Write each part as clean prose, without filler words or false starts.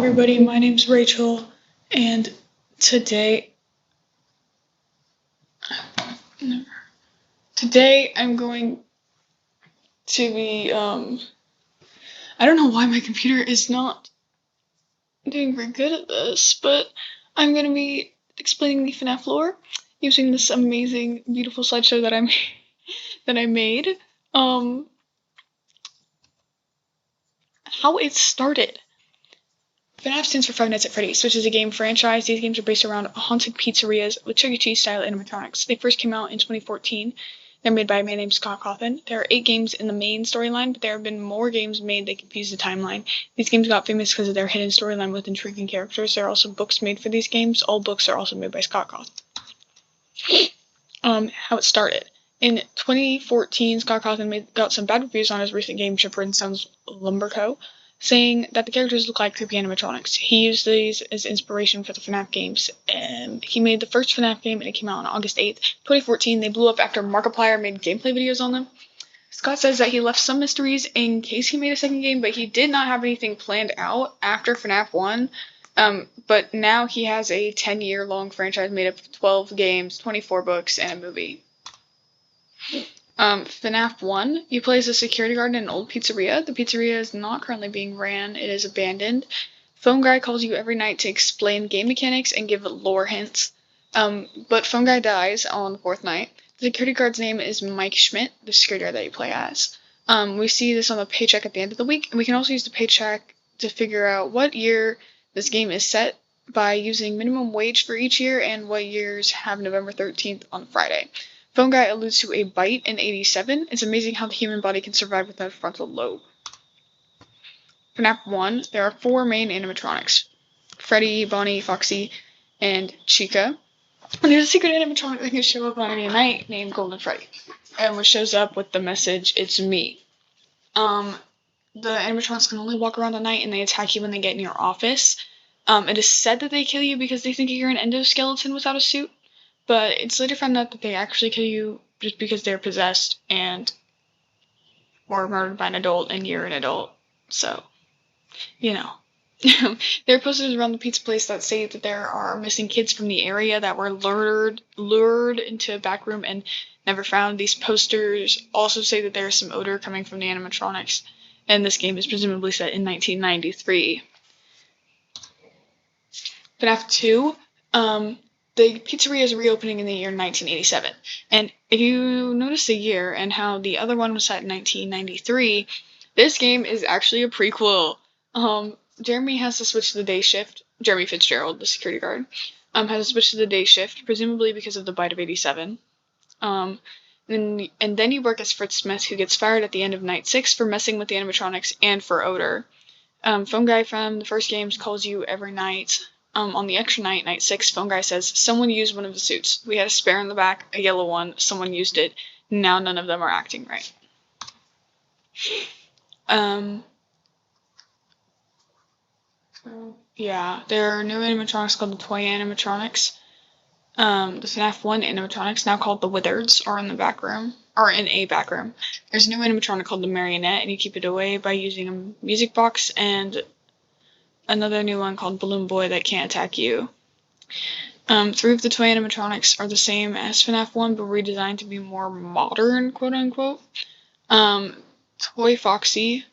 everybody, my name's Rachel, and today, I'm going to be, I don't know why my computer is not doing very good at this, but I'm going to be explaining the FNAF lore using this amazing, beautiful slideshow that I made, how it started. FNAF stands for Five Nights at Freddy's, which is a game franchise. These games are based around haunted pizzerias with Chuck E. Cheese style animatronics. They first came out in 2014. They're made by a man named Scott Cawthon. There are 8 games in the main storyline, but there have been more games made that confuse the timeline. These games got famous because of their hidden storyline with intriguing characters. There are also books made for these games. All books are also made by Scott Cawthon. How it started. In 2014, Scott Cawthon got some bad reviews on his recent game, Chipper and Sons Lumber Co., saying that the characters look like creepy animatronics. He used these as inspiration for the FNAF games. He made the first FNAF game, and it came out on August 8th, 2014. They blew up after Markiplier made gameplay videos on them. Scott says that he left some mysteries in case he made a second game, but he did not have anything planned out after FNAF 1. But now he has a 10-year-long franchise made up of 12 games, 24 books, and a movie. FNAF 1, you play as a security guard in an old pizzeria. The pizzeria is not currently being ran. It is abandoned. Phone Guy calls you every night to explain game mechanics and give lore hints. But Phone Guy dies on the 4th night. The security guard's name is Mike Schmidt, the security guard that you play as. We see this on the paycheck at the end of the week, and we can also use the paycheck to figure out what year this game is set by using minimum wage for each year and what years have November 13th on Friday. Phone Guy alludes to a bite in 87. It's amazing how the human body can survive without a frontal lobe. FNAF 1, there are 4 main animatronics. Freddy, Bonnie, Foxy, and Chica. And there's a secret animatronic that can show up on any night named Golden Freddy. And which shows up with the message, "It's me." The animatronics can only walk around at night, and they attack you when they get in your office. It is said that they kill you because they think you're an endoskeleton without a suit. But it's later found out that they actually kill you just because they're possessed and or murdered by an adult, and you're an adult. So, you know. There are posters around the pizza place that say that there are missing kids from the area that were lured into a back room and never found. These posters also say that there is some odor coming from the animatronics, and this game is presumably set in 1993. FNAF 2, the pizzeria is reopening in the year 1987, and if you notice the year and how the other one was set in 1993, this game is actually a prequel. Jeremy has to switch to the day shift. Jeremy Fitzgerald, the security guard, has to switch to the day shift, presumably because of the bite of 87. And then you work as Fritz Smith, who gets fired at the end of Night 6 for messing with the animatronics and for odor. Phone Guy from the first games calls you every night. On the extra night, Night 6, Phone Guy says, "Someone used one of the suits. We had a spare in the back, a yellow one. Someone used it. Now none of them are acting right." Yeah, there are new animatronics called the toy animatronics. The FNAF 1 animatronics, now called the Wizards, are in a back room. There's a new animatronic called the Marionette, and you keep it away by using a music box, and another new one called Balloon Boy that can't attack you. 3 of the toy animatronics are the same as FNAF 1, but redesigned to be more modern, quote-unquote. Toy Foxy,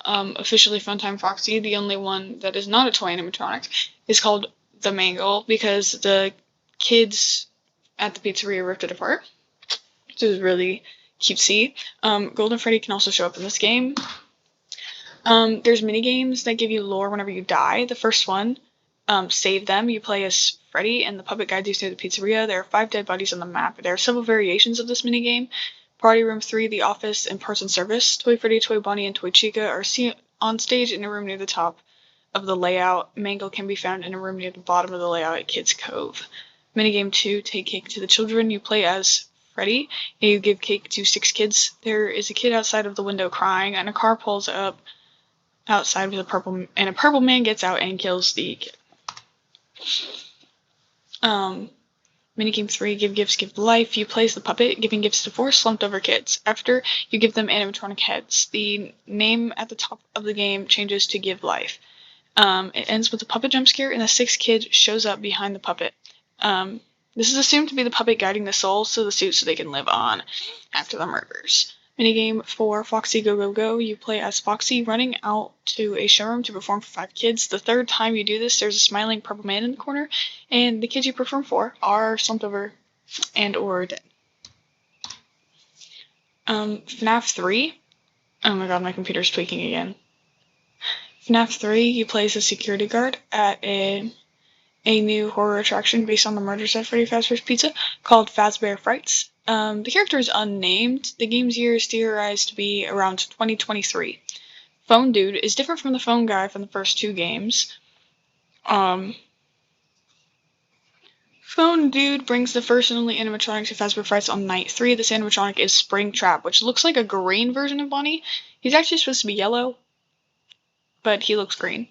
officially Funtime Foxy, the only one that is not a toy animatronic, is called the Mangle because the kids at the pizzeria ripped it apart. Which is really cutesy. Golden Freddy can also show up in this game. There's mini games that give you lore whenever you die. The first one, Save Them. You play as Freddy, and the puppet guides you through the pizzeria. There are 5 dead bodies on the map. There are several variations of this minigame. Party Room 3, The Office, and Parts and Service. Toy Freddy, Toy Bonnie, and Toy Chica are seen on stage in a room near the top of the layout. Mangle can be found in a room near the bottom of the layout at Kids Cove. Minigame 2, Take Cake to the Children. You play as Freddy, and you give cake to 6 kids. There is a kid outside of the window crying, and a car pulls up outside with a purple man gets out and kills the kid. Minigame 3, Give Gifts, Give Life. You play as the puppet, giving gifts to 4 slumped over kids. After you give them animatronic heads, the name at the top of the game changes to Give Life. It ends with a puppet jump scare, and the sixth kid shows up behind the puppet. This is assumed to be the puppet guiding the souls to the suit so they can live on after the murders. Minigame 4, Foxy Go Go Go. You play as Foxy, running out to a showroom to perform for 5 kids. The third time you do this, there's a smiling purple man in the corner, and the kids you perform for are slumped over and or dead. FNAF 3. Oh my god, my computer's tweaking again. FNAF 3, you play as a security guard at a new horror attraction based on the murders at Freddy Fazbear's Pizza called Fazbear Frights. The character is unnamed. The game's year is theorized to be around 2023. Phone Dude is different from the phone guy from the first 2 games. Phone Dude brings the first and only animatronic to Fazbear Frights on night 3. This animatronic is Springtrap, which looks like a green version of Bonnie. He's actually supposed to be yellow, but he looks green.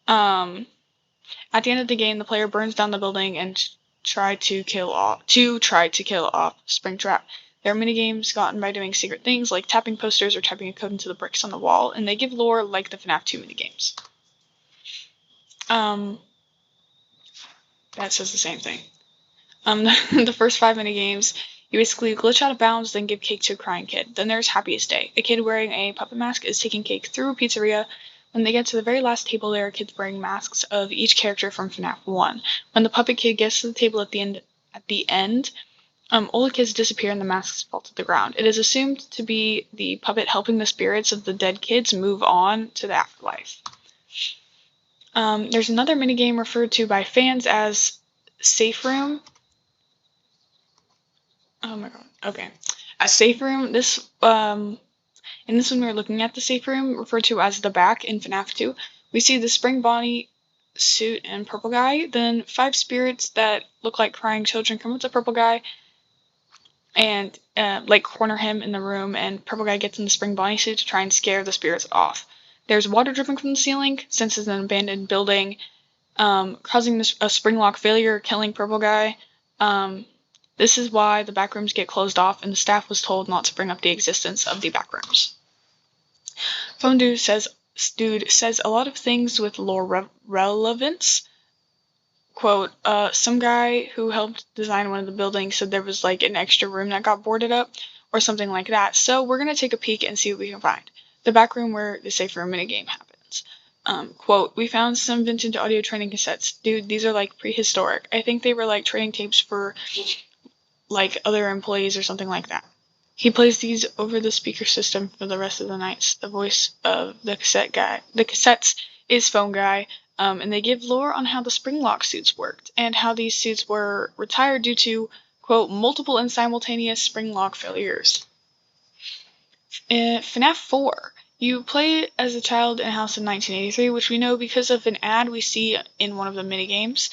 At the end of the game, the player burns down the building and try to kill off Springtrap. There are minigames gotten by doing secret things like tapping posters or typing a code into the bricks on the wall, and they give lore like the FNAF 2 minigames. That says the same thing. The first 5 minigames, you basically glitch out of bounds, then give cake to a crying kid. Then there's Happiest Day. A kid wearing a puppet mask is taking cake through a pizzeria. When they get to the very last table, there are kids wearing masks of each character from FNAF 1. When the puppet kid gets to the table at the end, all the kids disappear and the masks fall to the ground. It is assumed to be the puppet helping the spirits of the dead kids move on to the afterlife. There's another minigame referred to by fans as Safe Room. Oh my god. Okay. A Safe Room. In this one, we're looking at the Safe Room, referred to as the Back in FNAF 2. We see the Spring Bonnie suit and purple guy. Then 5 spirits that look like crying children come with the purple guy and corner him in the room, and purple guy gets in the Spring Bonnie suit to try and scare the spirits off. There's water dripping from the ceiling, since it's an abandoned building, causing a spring lock failure, killing purple guy. This is why the back rooms get closed off, and the staff was told not to bring up the existence of the back rooms. Phone Dude says a lot of things with lore relevance. Quote, some guy who helped design one of the buildings said there was like an extra room that got boarded up, or something like that. So we're going to take a peek and see what we can find. The back room where the Safe Room minigame happens. Quote, we found some vintage audio training cassettes. Dude, these are like prehistoric. I think they were like training tapes for like other employees or something like that. He plays these over the speaker system for the rest of the nights. The voice of the cassettes is Phone Guy, and they give lore on how the spring lock suits worked, and how these suits were retired due to, quote, multiple and simultaneous spring lock failures. In FNAF 4, you play as a child in a house in 1983, which we know because of an ad we see in one of the minigames.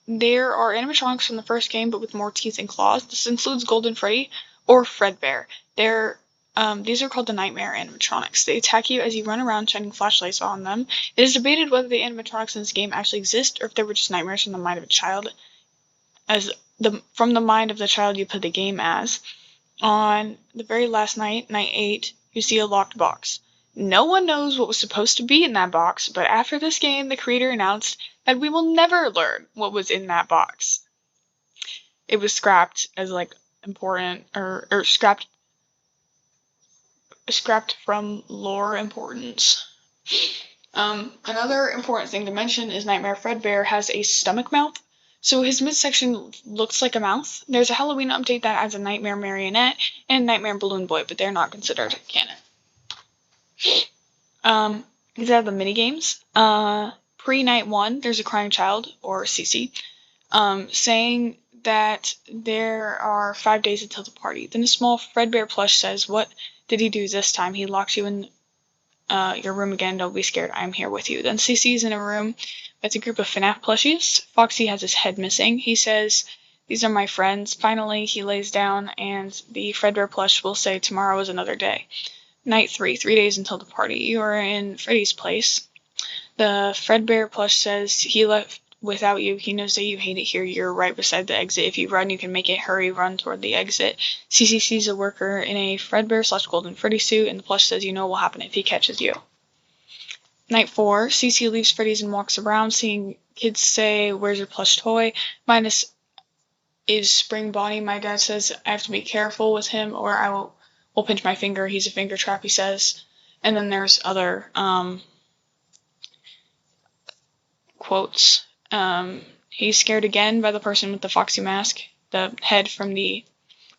There are animatronics from the first game, but with more teeth and claws. This includes Golden Freddy or Fredbear. These are called the Nightmare animatronics. They attack you as you run around shining flashlights on them. It is debated whether the animatronics in this game actually exist, or if they were just nightmares from the mind of a child, from the mind of the child you play the game as. On the very last night, night 8, you see a locked box. No one knows what was supposed to be in that box, but after this game, the creator announced that we will never learn what was in that box. It was scrapped as like important, or scrapped from lore importance. Another important thing to mention is Nightmare Fredbear has a stomach mouth, so his midsection looks like a mouth. There's a Halloween update that adds a Nightmare Marionette and Nightmare Balloon Boy, but they're not considered canon. These are the minigames. Pre-night 1, there's a crying child, or CC, saying that there are 5 days until the party. Then a small Fredbear plush says, what did he do this time? He locks you in your room again. Don't be scared. I'm here with you. Then CC's in a room with a group of FNAF plushies. Foxy has his head missing. He says, these are my friends. Finally, he lays down, and the Fredbear plush will say, tomorrow is another day. Night 3, 3 days until the party. You are in Freddy's place. The Fredbear plush says he left without you. He knows that you hate it here. You're right beside the exit. If you run, you can make it. Hurry, run toward the exit. CC sees a worker in a Fredbear / Golden Freddy suit, and the plush says, you know what will happen if he catches you. Night 4, Cece leaves Freddy's and walks around, seeing kids say, "Where's your plush toy?" Minus is Spring Bonnie. My dad says I have to be careful with him or I will pinch my finger. He's a finger trap, he says. And then there's other quotes. He's scared again by the person with the foxy mask.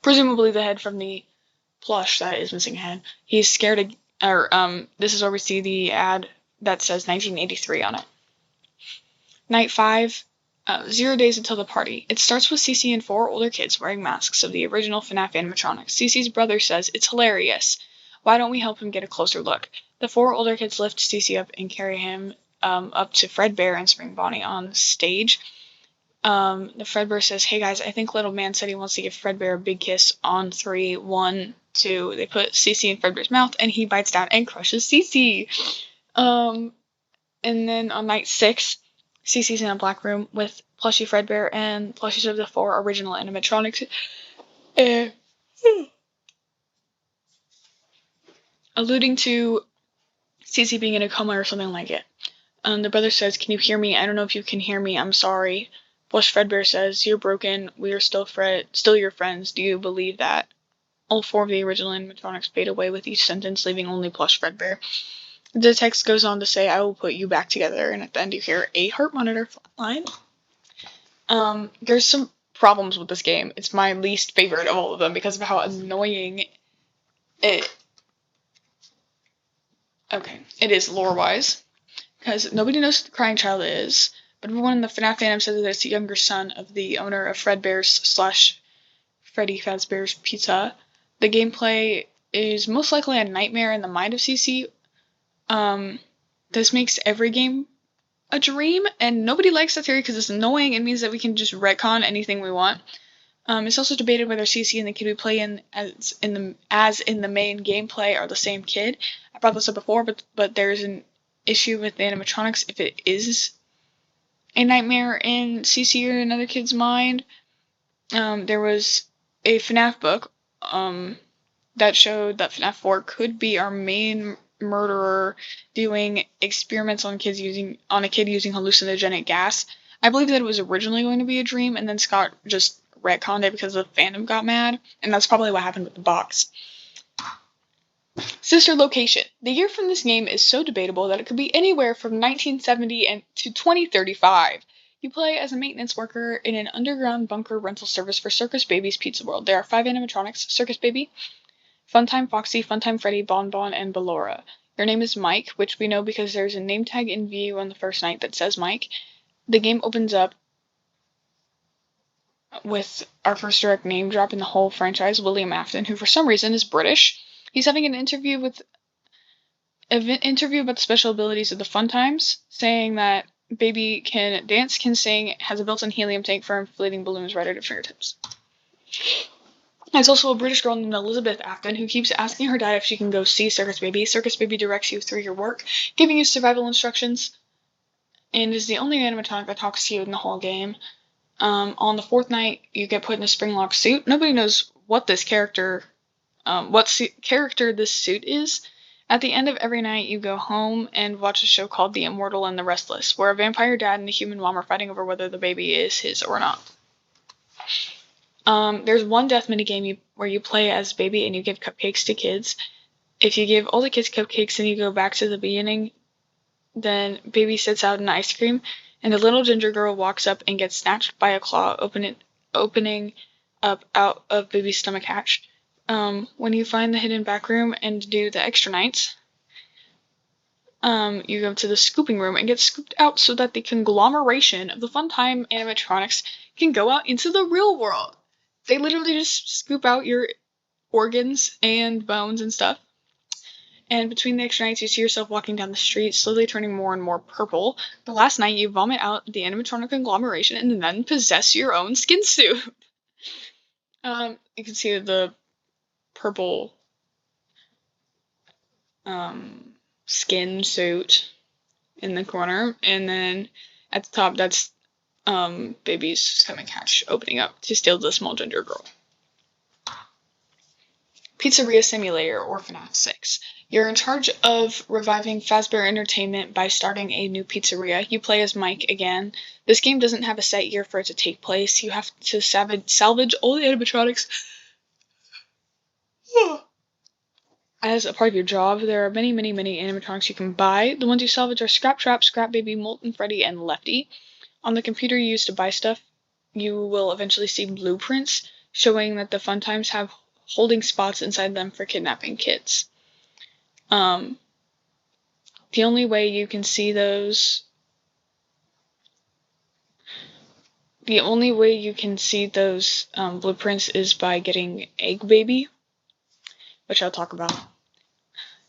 Presumably the head from the plush that is missing a head. He's scared, this is where we see the ad that says 1983 on it. Night 5, 0 days until the party. It starts with Cece and 4 older kids wearing masks of the original FNAF animatronics. Cece's brother says, "It's hilarious. Why don't we help him get a closer look?" The 4 older kids lift Cece up and carry him up to Fredbear and Spring Bonnie on stage. The Fredbear says, "Hey guys, I think little man said he wants to give Fredbear a big kiss on 3, 1, 2. They put Cece in Fredbear's mouth and he bites down and crushes Cece. And then on night 6, Cece's in a black room with plushie Fredbear and plushies of the 4 original animatronics. Alluding to Cece being in a coma or something like it. The brother says, "Can you hear me? I don't know if you can hear me. I'm sorry." Plush Fredbear says, "You're broken. We are still your friends. Do you believe that?" All 4 of the original animatronics fade away with each sentence, leaving only Plush Fredbear. The text goes on to say, "I will put you back together," and at the end you hear a heart monitor flatline. There's some problems with this game. It's my least favorite of all of them because of how annoying it is lore-wise. Because nobody knows who the crying child is, but everyone in the FNAF fandom says that it's the younger son of the owner of Fredbear's / Freddy Fazbear's Pizza. The gameplay is most likely a nightmare in the mind of Cece. This makes every game a dream, and nobody likes that theory because it's annoying. It means that we can just retcon anything we want. It's also debated whether Cece and the kid we play in as in the main gameplay are the same kid. I brought this up before, but there's an issue with the animatronics if it is a nightmare in Cece or another kid's mind. There was a FNAF book that showed that FNAF 4 could be our main murderer doing experiments on a kid using hallucinogenic gas. I believe that it was originally going to be a dream, and then Scott just retconned it because the fandom got mad, and that's probably what happened with the box. Sister location. The year from this game is so debatable that it could be anywhere from 1970 to 2035. You play as a maintenance worker in an underground bunker rental service for Circus Baby's Pizza World. There are 5 animatronics: Circus Baby, Funtime Foxy, Funtime Freddy, Bon Bon, and Ballora. Your name is Mike, which we know because there's a name tag in view on the first night that says Mike. The game opens up with our first direct name drop in the whole franchise, William Afton, who for some reason is British. He's having an interview about the special abilities of the Funtimes, saying that Baby can dance, can sing, has a built-in helium tank for inflating balloons right at her fingertips. There's also a British girl named Elizabeth Afton who keeps asking her dad if she can go see Circus Baby. Circus Baby directs you through your work, giving you survival instructions, and is the only animatronic that talks to you in the whole game. On the 4th night, you get put in a spring-lock suit. Nobody knows what this character this suit is. At the end of every night, you go home and watch a show called The Immortal and the Restless, where a vampire dad and a human mom are fighting over whether the baby is his or not. There's one death minigame where you play as Baby and you give cupcakes to kids. If you give all the kids cupcakes and you go back to the beginning, then Baby sits out an ice cream, and a little ginger girl walks up and gets snatched by a claw, opening up out of Baby's stomach hatch. When you find the hidden back room and do the extra nights, you go to the scooping room and get scooped out so that the conglomeration of the Funtime animatronics can go out into the real world. They literally just scoop out your organs and bones and stuff. And between the extra nights, you see yourself walking down the street, slowly turning more and more purple. The last night, you vomit out the animatronic conglomeration and then possess your own skin suit. You can see the purple skin suit in the corner, and then at the top, that's Baby's stomach hatch opening up to steal the small ginger girl. Pizzeria Simulator, or FNAF 6. You're in charge of reviving Fazbear Entertainment by starting a new pizzeria. You play as Mike again. This game doesn't have a set year for it to take place. You have to salvage all the animatronics as a part of your job. There are many animatronics you can buy. The ones you salvage are Scrap Trap, Scrap Baby, Molten Freddy, and Lefty. On the computer you use to buy stuff, you will eventually see blueprints showing that the fun times have holding spots inside them for kidnapping kids. The only way you can see those blueprints is by getting Egg Baby, which I'll talk about.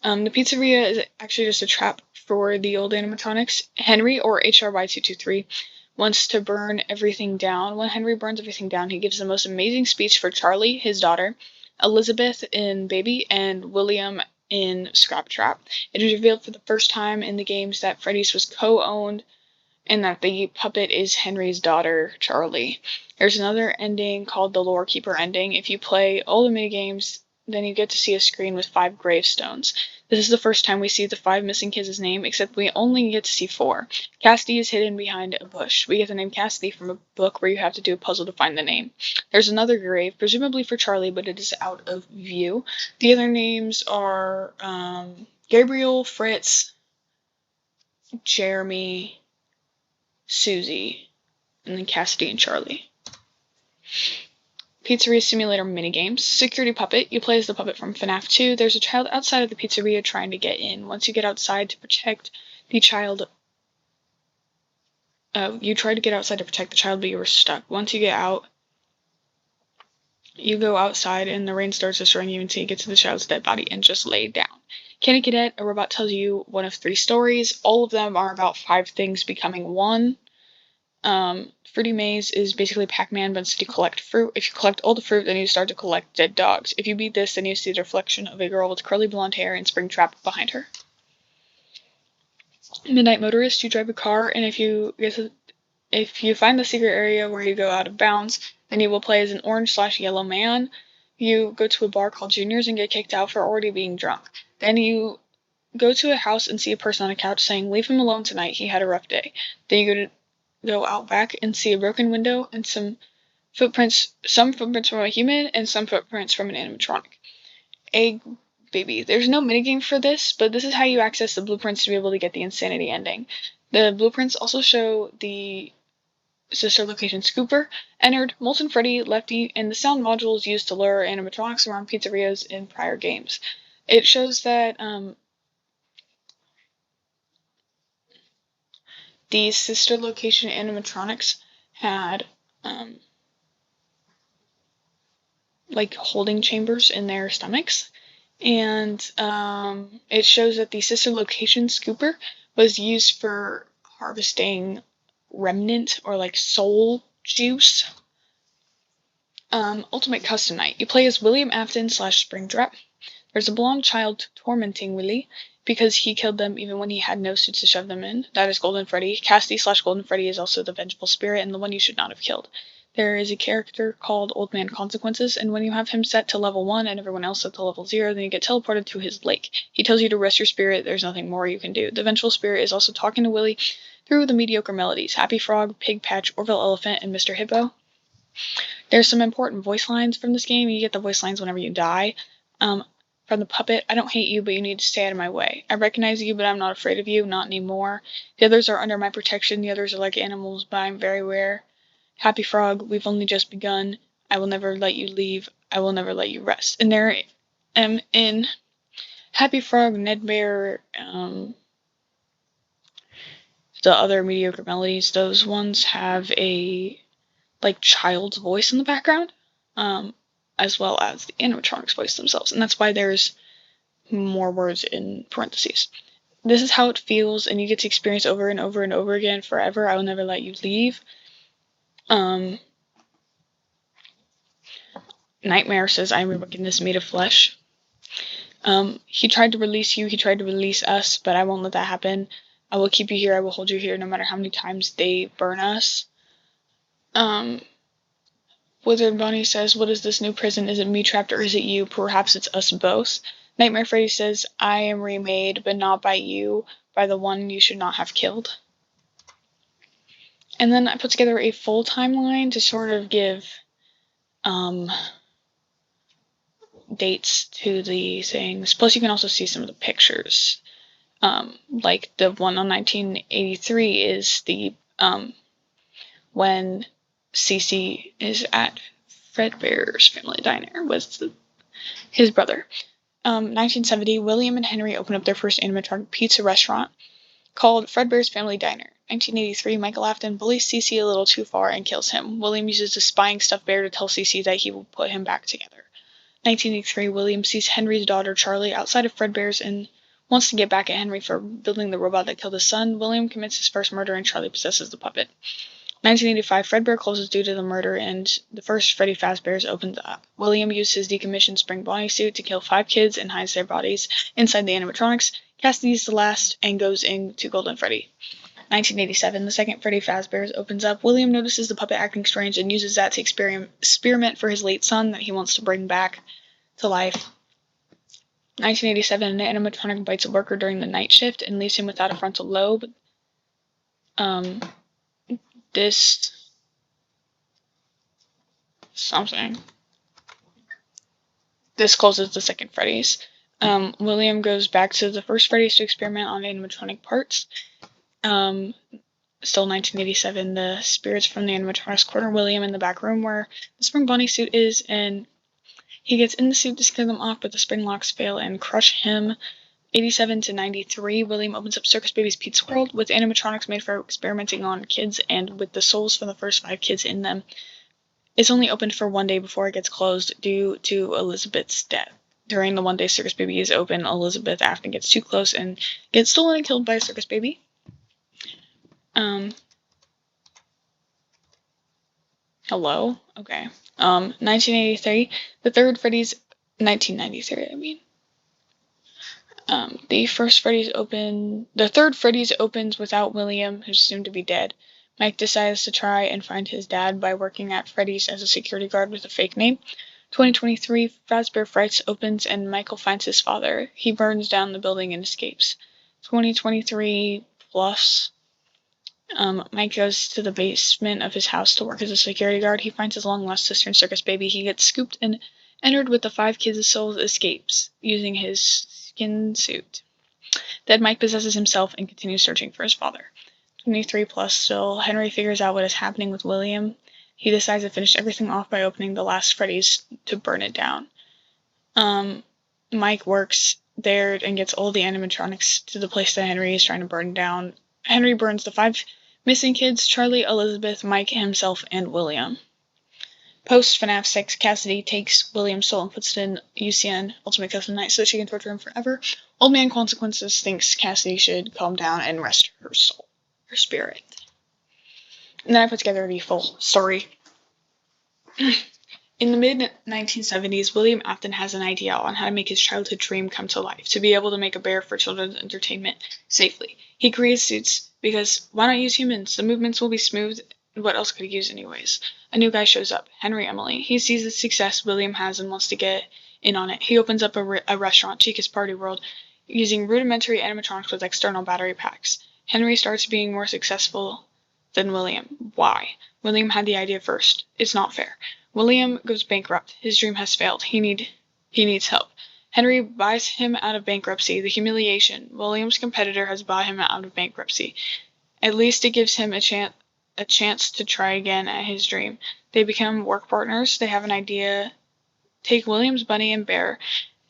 The pizzeria is actually just a trap for the old animatronics. Henry, or HRY223, wants to burn everything down. When Henry burns everything down, he gives the most amazing speech for Charlie, his daughter, Elizabeth in Baby, and William in Scrap Trap. It is revealed for the first time in the games that Freddy's was co-owned and that the puppet is Henry's daughter, Charlie. There's another ending called the Lore Keeper ending. If you play all the minigames, then you get to see a screen with 5 gravestones. This is the first time we see the 5 missing kids' name, except we only get to see 4. Cassidy is hidden behind a bush. We get the name Cassidy from a book where you have to do a puzzle to find the name. There's another grave, presumably for Charlie, but it is out of view. The other names are Gabriel, Fritz, Jeremy, Susie, and then Cassidy and Charlie. Pizzeria Simulator minigames. Security Puppet. You play as the puppet from FNAF 2. There's a child outside of the pizzeria trying to get in. Once you get outside to protect the child, you try to get outside to protect the child, but you were stuck. Once you get out, you go outside and the rain starts destroying you until you get to the child's dead body and just lay down. Candy Cadet, a robot, tells you one of 3 stories. All of them are about 5 things becoming one. Fruity Maze is basically Pac-Man, but instead you collect fruit. If you collect all the fruit, then you start to collect dead dogs. If you beat this, then you see the reflection of a girl with curly blonde hair and Springtrap behind her. Midnight Motorist, you drive a car, and if you find the secret area where you go out of bounds, then you will play as an orange/yellow man. You go to a bar called Junior's and get kicked out for already being drunk. Then you go to a house and see a person on a couch saying, "Leave him alone tonight, he had a rough day." Then you go out back and see a broken window and some footprints from a human and some footprints from an animatronic. Egg Baby. There's no minigame for this, but this is how you access the blueprints to be able to get the insanity ending. The blueprints also show the sister location Scooper, Ennard, Molten Freddy, Lefty, and the sound modules used to lure animatronics around pizzerias in prior games. It shows that the sister location animatronics had like holding chambers in their stomachs, and it shows that the sister location Scooper was used for harvesting remnant or like soul juice. Ultimate Custom Night. You play as William Afton / Springtrap. There's a blonde child tormenting Willie because he killed them even when he had no suits to shove them in. That is Golden Freddy. Cassidy / Golden Freddy is also the vengeful spirit and the one you should not have killed. There is a character called Old Man Consequences, and when you have him set to level 1 and everyone else set to level 0, then you get teleported to his lake. He tells you to rest your spirit, there's nothing more you can do. The vengeful spirit is also talking to Willie through the mediocre melodies. Happy Frog, Pig Patch, Orville Elephant, and Mr. Hippo. There's some important voice lines from this game. You get the voice lines whenever you die. From the puppet, "I don't hate you, but you need to stay out of my way. I recognize you, but I'm not afraid of you, not anymore. The others are under my protection. The others are like animals, but I'm very rare. Happy Frog, we've only just begun. I will never let you leave. I will never let you rest." And there in Happy Frog, Ned Bear, the other mediocre melodies, those ones have a like child's voice in the background, as well as the animatronics voice themselves, and that's why there's more words in parentheses. This is how it feels, and you get to experience over and over and over again forever. I will never let you leave. Nightmare says, "I am your wickedness made of flesh." He tried to release you, he tried to release us, but I won't let that happen. I will keep you here, I will hold you here, no matter how many times they burn us. Wizard Bonnie says, "What is this new prison? Is it me trapped or is it you? Perhaps it's us both." Nightmare Freddy says, "I am remade, but not by you, by the one you should not have killed." And then I put together a full timeline to sort of give dates to the things. Plus, you can also see some of the pictures. Like the one on 1983 is the when Cece is at Fredbear's Family Diner with his brother. 1970, William and Henry open up their first animatronic pizza restaurant called Fredbear's Family Diner. 1983, Michael Afton bullies Cece a little too far and kills him. William uses a spying stuffed bear to tell Cece that he will put him back together. 1983, William sees Henry's daughter Charlie outside of Fredbear's and wants to get back at Henry for building the robot that killed his son. William commits his first murder and Charlie possesses the puppet. 1985, Fredbear closes due to the murder and the first Freddy Fazbear's opens up. William used his decommissioned spring Bonnie suit to kill 5 kids and hides their bodies inside the animatronics. Cassidy's the last and goes into Golden Freddy. 1987, the second Freddy Fazbear's opens up. William notices the puppet acting strange and uses that to experiment for his late son that he wants to bring back to life. 1987, an animatronic bites a worker during the night shift and leaves him without a frontal lobe. This closes the second Freddy's. William goes back to the first Freddy's to experiment on animatronic parts. Still 1987, the spirits from the animatronics corner William in the back room where the spring Bonnie suit is, and he gets in the suit to scare them off, but the spring locks fail and crush him. 87 to 93, William opens up Circus Baby's Pizza World with animatronics made for experimenting on kids and with the souls from the first 5 kids in them. It's only opened for 1 day before it gets closed due to Elizabeth's death. During the 1 day Circus Baby is open, Elizabeth Afton gets too close and gets stolen and killed by a Circus Baby. 1983, the third Freddy's, 1993, I mean. The third Freddy's opens without William, who's soon to be dead. Mike decides to try and find his dad by working at Freddy's as a security guard with a fake name. 2023, Fazbear Frights opens and Michael finds his father. He burns down the building and escapes. 2023 plus, Mike goes to the basement of his house to work as a security guard. He finds his long-lost sister and Circus Baby. He gets scooped and entered with the 5 kids' souls, escapes using his skin suit. Dead Mike possesses himself and continues searching for his father. 23 plus still, Henry figures out what is happening with William. He decides to finish everything off by opening the last Freddy's to burn it down. Mike works there and gets all the animatronics to the place that Henry is trying to burn down. Henry burns the 5 missing kids, Charlie, Elizabeth, Mike, himself, and William. Post FNAF 6, Cassidy takes William's soul and puts it in UCN, Ultimate Custom Night, so she can torture him forever. Old Man Consequences thinks Cassidy should calm down and rest her soul, her spirit. And then I put together the full story. In the mid-1970s, William Afton has an idea on how to make his childhood dream come to life, to be able to make a bear for children's entertainment safely. He creates suits because why not use humans? The movements will be smooth. What else could he use anyways? A new guy shows up, Henry Emily. He sees the success William has and wants to get in on it. He opens up a restaurant, Chica's Party World, using rudimentary animatronics with external battery packs. Henry starts being more successful than William. Why? William had the idea first. It's not fair. William goes bankrupt. His dream has failed. He needs help. Henry buys him out of bankruptcy. The humiliation. William's competitor has bought him out of bankruptcy. At least it gives him a chance to try again at his dream. They become work partners. They have an idea. Take William's bunny and bear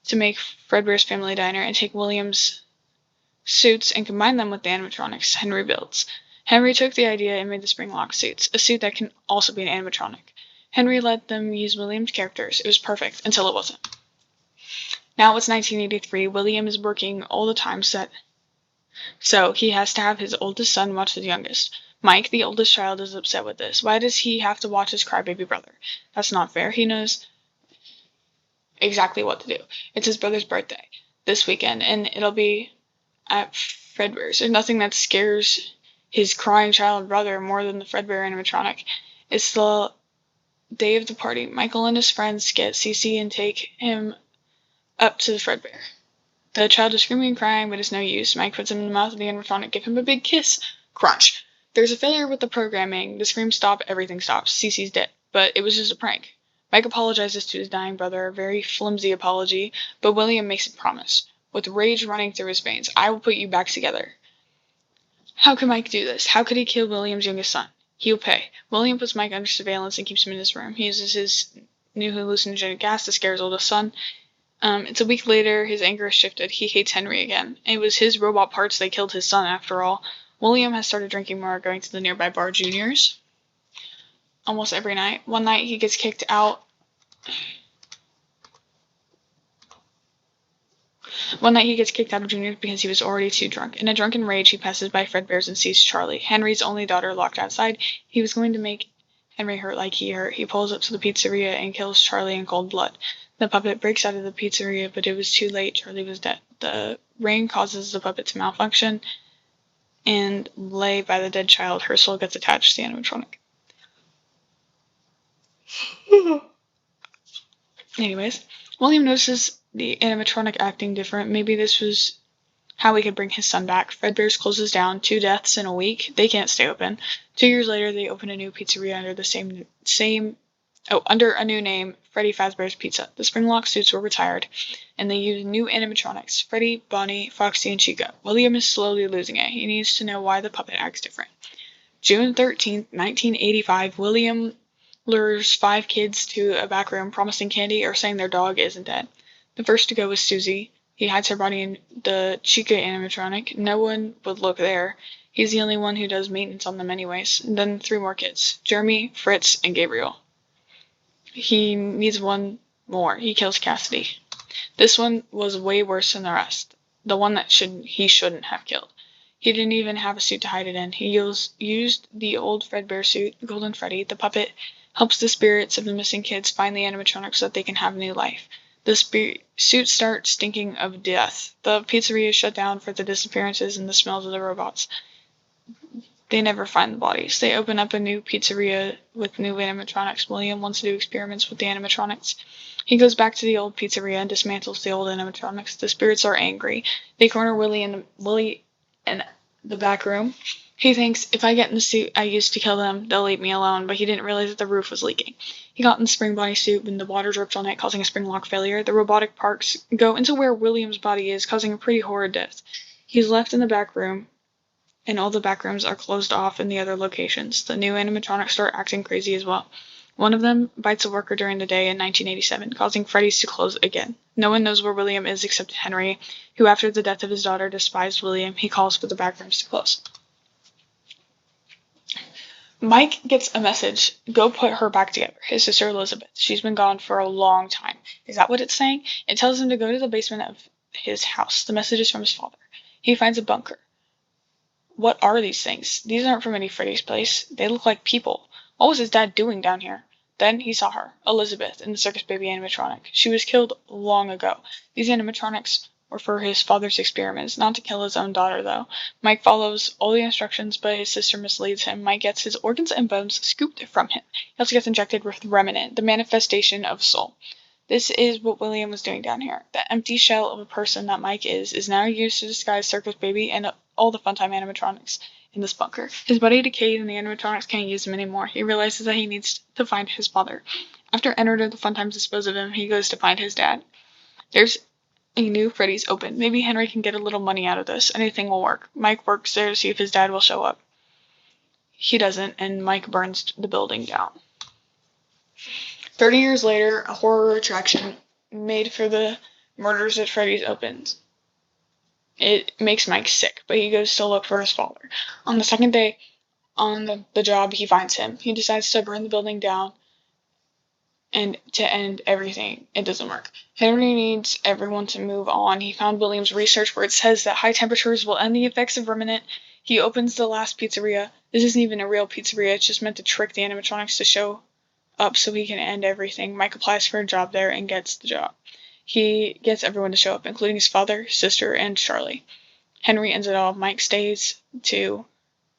to make Fredbear's Family Diner and take William's suits and combine them with the animatronics Henry builds. Henry took the idea and made the spring lock suits, a suit that can also be an animatronic. Henry let them use William's characters. It was perfect until it wasn't. Now it's 1983. William is working all the time so he has to have his oldest son watch his youngest. Mike, the oldest child, is upset with this. Why does he have to watch his crybaby brother? That's not fair. He knows exactly what to do. It's his brother's birthday this weekend, and it'll be at Fredbear's. There's nothing that scares his crying child brother more than the Fredbear animatronic. It's the day of the party, Michael and his friends get Cece and take him up to the Fredbear. The child is screaming and crying, but it's no use. Mike puts him in the mouth of the animatronic, give him a big kiss. Crunch. There's a failure with the programming. The screams stop, everything stops. Cece's dead, but it was just a prank. Mike apologizes to his dying brother, a very flimsy apology, but William makes a promise. With rage running through his veins, I will put you back together. How could Mike do this? How could he kill William's youngest son? He'll pay. William puts Mike under surveillance and keeps him in his room. He uses his new hallucinogenic gas to scare his oldest son. It's a week later, his anger has shifted. He hates Henry again. It was his robot parts that killed his son, after all. William has started drinking more, going to the nearby bar Junior's almost every night. One night, he gets kicked out. Of Junior's because he was already too drunk. In a drunken rage, he passes by Fredbear's and sees Charlie, Henry's only daughter, locked outside. He was going to make Henry hurt like he hurt. He pulls up to the pizzeria and kills Charlie in cold blood. The puppet breaks out of the pizzeria, but it was too late. Charlie was dead. The rain causes the puppet to malfunction, and lay by the dead child, her soul gets attached to the animatronic. Anyways, William notices the animatronic acting different. Maybe this was how he could bring his son back. Fredbear's closes down. 2 deaths in a week. They can't stay open. 2 years later, they open a new pizzeria under a new name, Freddy Fazbear's Pizza. The Springlock suits were retired, and they use new animatronics, Freddy, Bonnie, Foxy, and Chica. William is slowly losing it. He needs to know why the puppet acts different. June 13th, 1985, William lures 5 kids to a back room, promising candy or saying their dog isn't dead. The first to go was Susie. He hides her body in the Chica animatronic. No one would look there. He's the only one who does maintenance on them anyways. And then 3 more kids, Jeremy, Fritz, and Gabriel. He needs one more. He kills Cassidy. This one was way worse than the rest. The one that he shouldn't have killed. He didn't even have a suit to hide it in. He used the old Fredbear suit, Golden Freddy. The puppet helps the spirits of the missing kids find the animatronics so that they can have new life. The suit starts stinking of death. The pizzeria is shut down for the disappearances and the smells of the robots. They never find the bodies. They open up a new pizzeria with new animatronics. William wants to do experiments with the animatronics. He goes back to the old pizzeria and dismantles the old animatronics. The spirits are angry. They corner Willie in the back room. He thinks, if I get in the suit I used to kill them, they'll leave me alone, but he didn't realize that the roof was leaking. He got in the spring body suit when the water dripped on it, causing a spring lock failure. The robotic parts go into where William's body is, causing a pretty horrid death. He's left in the back room, and all the back rooms are closed off in the other locations. The new animatronics start acting crazy as well. One of them bites a worker during the day in 1987, causing Freddy's to close again. No one knows where William is except Henry, who after the death of his daughter despised William. He calls for the back rooms to close. Mike gets a message, go put her back together, his sister Elizabeth. She's been gone for a long time. Is that what it's saying? It tells him to go to the basement of his house. The message is from his father. He finds a bunker. What are these things? These aren't from any Freddy's place. They look like people. What was his dad doing down here? Then he saw her, Elizabeth, in the circus baby animatronic. She was killed long ago. These animatronics were for his father's experiments, not to kill his own daughter, though. Mike follows all the instructions, but his sister misleads him. Mike gets his organs and bones scooped from him. He also gets injected with Remnant, the manifestation of soul. This is what William was doing down here. The empty shell of a person that Mike is now used to disguise Circus Baby and all the Funtime animatronics in this bunker. His body decayed and the animatronics can't use him anymore. He realizes that he needs to find his father. After Ennard the Funtimes dispose of him, he goes to find his dad. There's a new Freddy's open. Maybe Henry can get a little money out of this. Anything will work. Mike works there to see if his dad will show up. He doesn't, and Mike burns the building down. 30 years later, a horror attraction made for the murders at Freddy's opens. It makes Mike sick, but he goes to look for his father. On the second day on the job, he finds him. He decides to burn the building down and to end everything. It doesn't work. Henry needs everyone to move on. He found William's research where it says that high temperatures will end the effects of Remnant. He opens the last pizzeria. This isn't even a real pizzeria. It's just meant to trick the animatronics to show up so he can end everything. Mike applies for a job there and gets the job. He gets everyone to show up, including his father, sister, and Charlie. Henry ends it all. Mike stays too.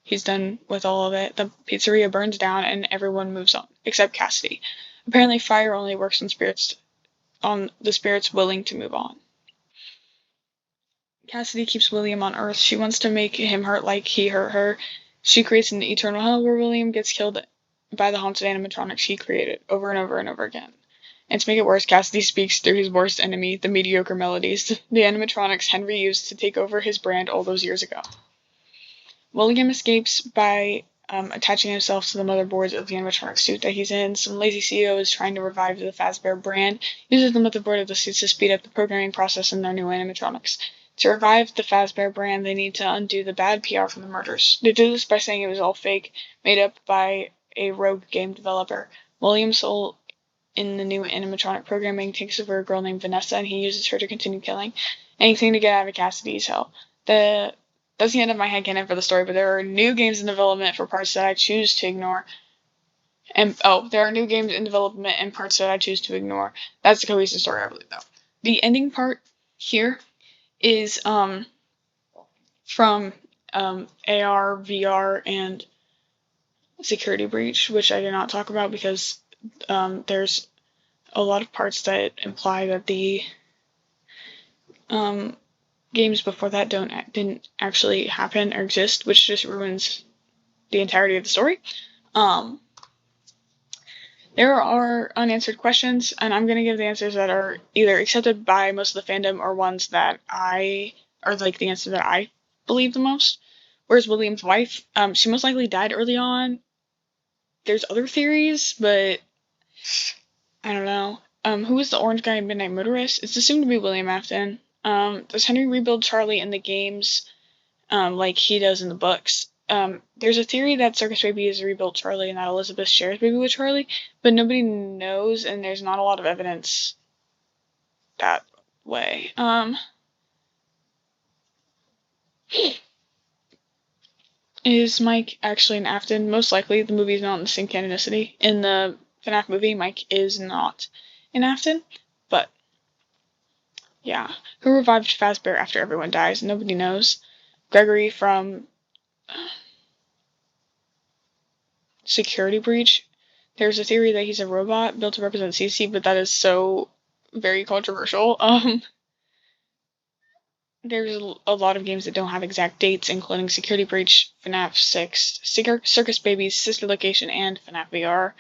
He's done with all of it. The pizzeria burns down and everyone moves on. except Cassidy. Apparently, fire only works on the spirits willing to move on. Cassidy keeps William on Earth. She wants to make him hurt like he hurt her. She creates an eternal hell where William gets killed by the haunted animatronics he created over and over and over again. And to make it worse, Cassidy speaks through his worst enemy, the mediocre melodies, the animatronics Henry used to take over his brand all those years ago. William escapes by attaching himself to the motherboards of the animatronic suit that he's in. Some lazy CEO is trying to revive the Fazbear brand, uses the motherboard of the suits to speed up the programming process in their new animatronics. To revive the Fazbear brand, they need to undo the bad PR from the murders. They do this by saying it was all fake, made up by a rogue game developer. William's soul in the new animatronic programming takes over a girl named Vanessa, and he uses her to continue killing anything to get out of Cassidy's hell. That's the end of my headcanon for the story, but there are new games in development for parts that I choose to ignore. There are new games in development and parts that I choose to ignore. That's the cohesive story, I believe, though. The ending part here is from AR, VR, and Security Breach, which I did not talk about because there's a lot of parts that imply that the games before that didn't actually happen or exist, which just ruins the entirety of the story. There are unanswered questions, and I'm going to give the answers that are either accepted by most of the fandom or ones that are like the answer that I believe the most. Whereas William's wife, she most likely died early on. There's other theories, but I don't know. Who is the orange guy in Midnight Motorist? It's assumed to be William Afton. Does Henry rebuild Charlie in the games like he does in the books? There's a theory that Circus Baby is a rebuilt Charlie and that Elizabeth shares Baby with Charlie, but nobody knows, and there's not a lot of evidence that way. Is Mike actually an Afton? Most likely. The movie is not in the same canonicity. In the FNAF movie, Mike is not an Afton, but yeah. Who revived Fazbear after everyone dies? Nobody knows. Gregory from Security Breach. There's a theory that he's a robot built to represent CC, but that is so very controversial. There's a lot of games that don't have exact dates, including Security Breach, FNAF 6, Circus Baby's Sister Location, and FNAF VR.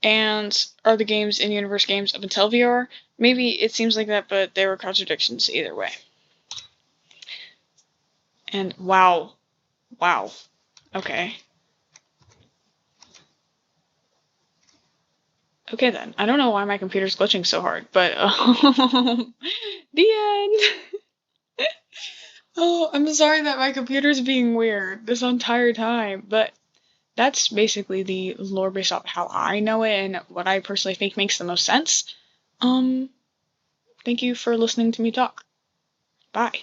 And are the games in-universe games up until VR? Maybe it seems like that, but there were contradictions either way. And wow. Okay. Okay then. I don't know why my computer's glitching so hard, but the end. Oh, I'm sorry that my computer's being weird this entire time, but that's basically the lore based off how I know it and what I personally think makes the most sense. Thank you for listening to me talk. Bye.